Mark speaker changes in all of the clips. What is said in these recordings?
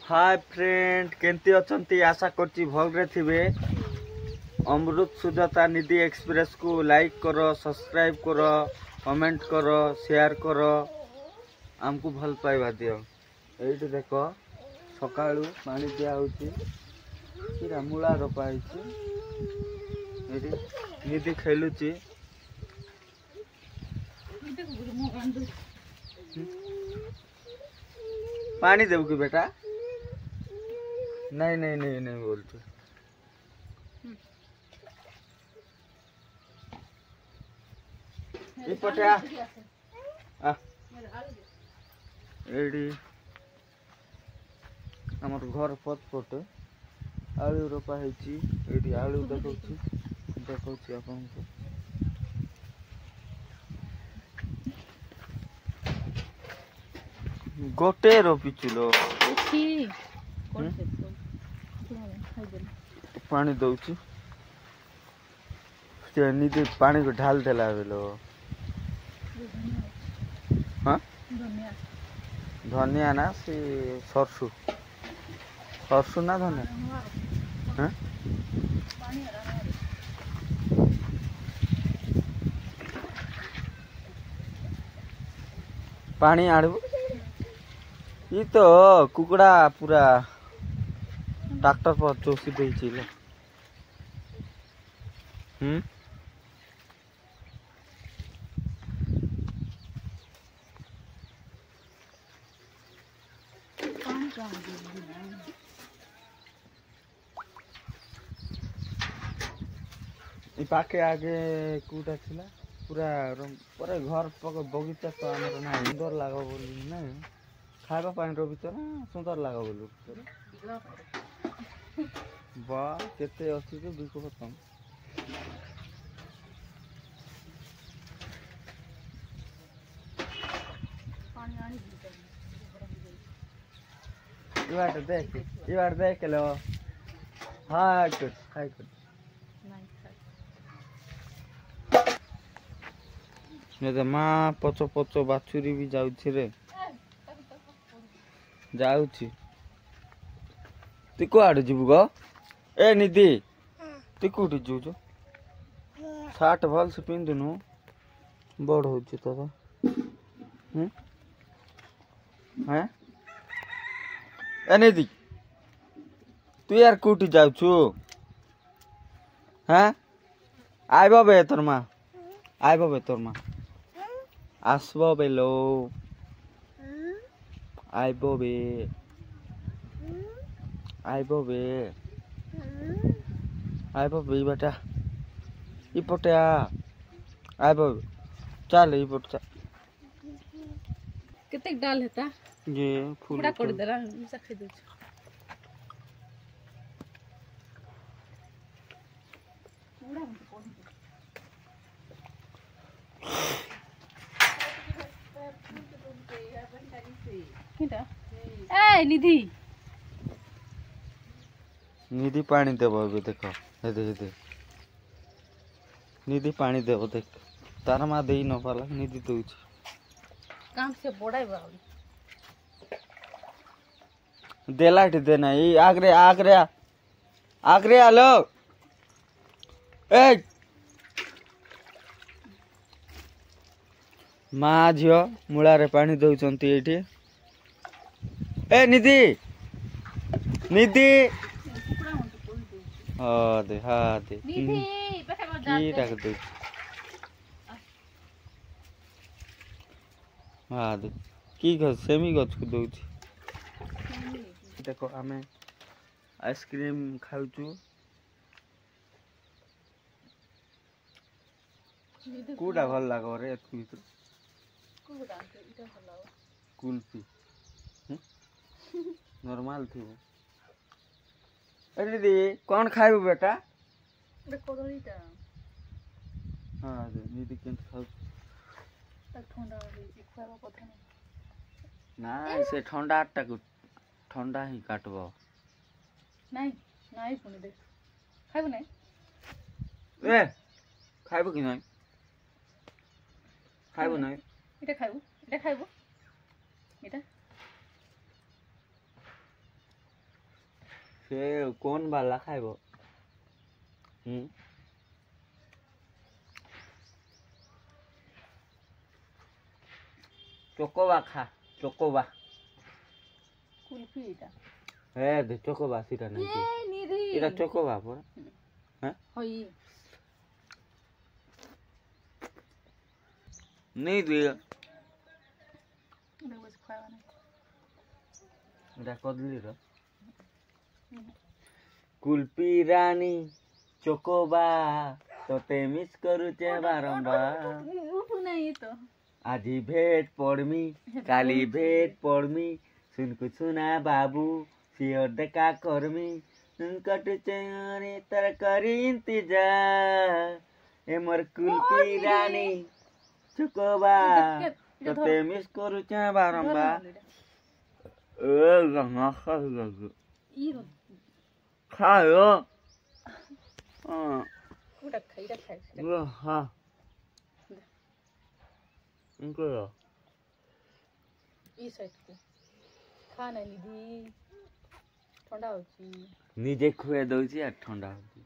Speaker 1: Hi friend केंती अछंती आशा करची भलरे थिबे। अमृत सुजाता निधि express को like करो, सब्सक्राइब करो, कमेंट करो, शेयर करो, आमको भल पाइबा दियो। एइटे देखो सकाळू पानी दिया होची, पूरा मूला रोपा होची। एइटे निधि खेलुची। पानी देबू की बेटा? नहीं नहीं नहीं नहीं बोलते। इपटे आ एडी हमर घर पथ पटे आलू रोपा हेची। एडी आलू देखौची आपनको। गोटे रोपिचुलो पानी दउची। से निधि पानी को ढाल देला बेलो। हाँ धनिया ना से सरसू सरसू ना धनिया। हाँ पानी आड़ू ये तो कुकड़ा पूरा ट्रैक्टर पर चौसी देइछि लो। पाखे आगे कूटा थिला पूरा पूरा घर पक बगीचा तो आमर ना सुंदर लागो बोली ना खाइबा पानी रोबित ना सुंदर लागो बोलू। वाह केते अछि तो बिको खतम। ये बार देख लो। हां गुड हाय गुड ने माँ पच पच बाछुरी भी जाउछि रे जाउछि। तू कुआडे जीबू गो? ए निधि तू कोठी जीवु? साठ भल से पिंदुनु बड़ होछि तो हैं। ए निधि तू यार कोठी जाउछु? हैं आइबो बे तोर माँ आइबो बे तोर माँ आसबो बेलो आइबो बे आइबो बे आइबो बे बेटा इपटे आ आइबो चल इपट चल।
Speaker 2: केते डाल हेता
Speaker 1: ये फूल
Speaker 2: बड़ा कर देला मिसा खै दउ। ए निधि
Speaker 1: निधि पानी देबो बे देखो हेदे हेदे निधि पानी देबो देख तार मां देई न पाला निधि दउछि
Speaker 2: काम से बड़ाई बा
Speaker 1: देलाट देना ई आगरे आगरे आगरे आलो ए माँ झियो मूला रे पानी दउचंती एठी। ए निधि निधि हाँ दे की रख दे हाँ दे की गछ सेमी गछ को दउछि। देखो आमे आइसक्रीम खाउछु कोडा भल लागो रे एतु भीतर
Speaker 2: कोडा इटा भल लागो
Speaker 1: कुल्फी नॉर्मल थी। अरे दीदी कौन खाइबू बेटा?
Speaker 2: बे कदलीटा
Speaker 1: हां दे दीदी केन खाउ
Speaker 2: त ठंडा होई खावा कथा नहीं
Speaker 1: ना से ठंडा टाकू ठंडा ही काटबो
Speaker 2: नहीं नहीं पुनी दे खाइबो नहीं
Speaker 1: ए खाइबो कि नहीं खाइबो नहीं
Speaker 2: इटा खाइबो इटा
Speaker 1: से कौन वाला खाइबो चोकोबा खा चोकोबा
Speaker 2: कुल्फी এটা
Speaker 1: दे चोकोबा सीटा नहीं
Speaker 2: নিদি
Speaker 1: এটা चोकोबा पर
Speaker 2: হই
Speaker 1: नहीं दे
Speaker 2: এটা বস খাওয়া না
Speaker 1: এটা কদলি র कुल्फी रानी चोकोबा तोते मिस करूचे बारंबार
Speaker 2: उठू नहीं तो
Speaker 1: আজি भेट पड़मी काली भेट पड़मी सुनको सुना बाबू सियोर देखा करमी कटुचे तर करी इंतजार ए मोर कुल्फी रानी चोकोबा तोते मिस करूचे बारंबार गंगा खायो
Speaker 2: ওটা খাই
Speaker 1: हाँ इनको
Speaker 2: ই সাইড কে খা না নিদি ঠান্ডা হচ্ছে
Speaker 1: निजे खुए दउची आ ठंडा होची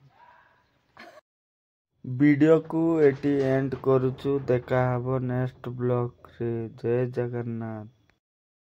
Speaker 1: वीडियो को एटी एंड करूछु देखा हबो नेक्स्ट ब्लॉग रे जय जगन्नाथ।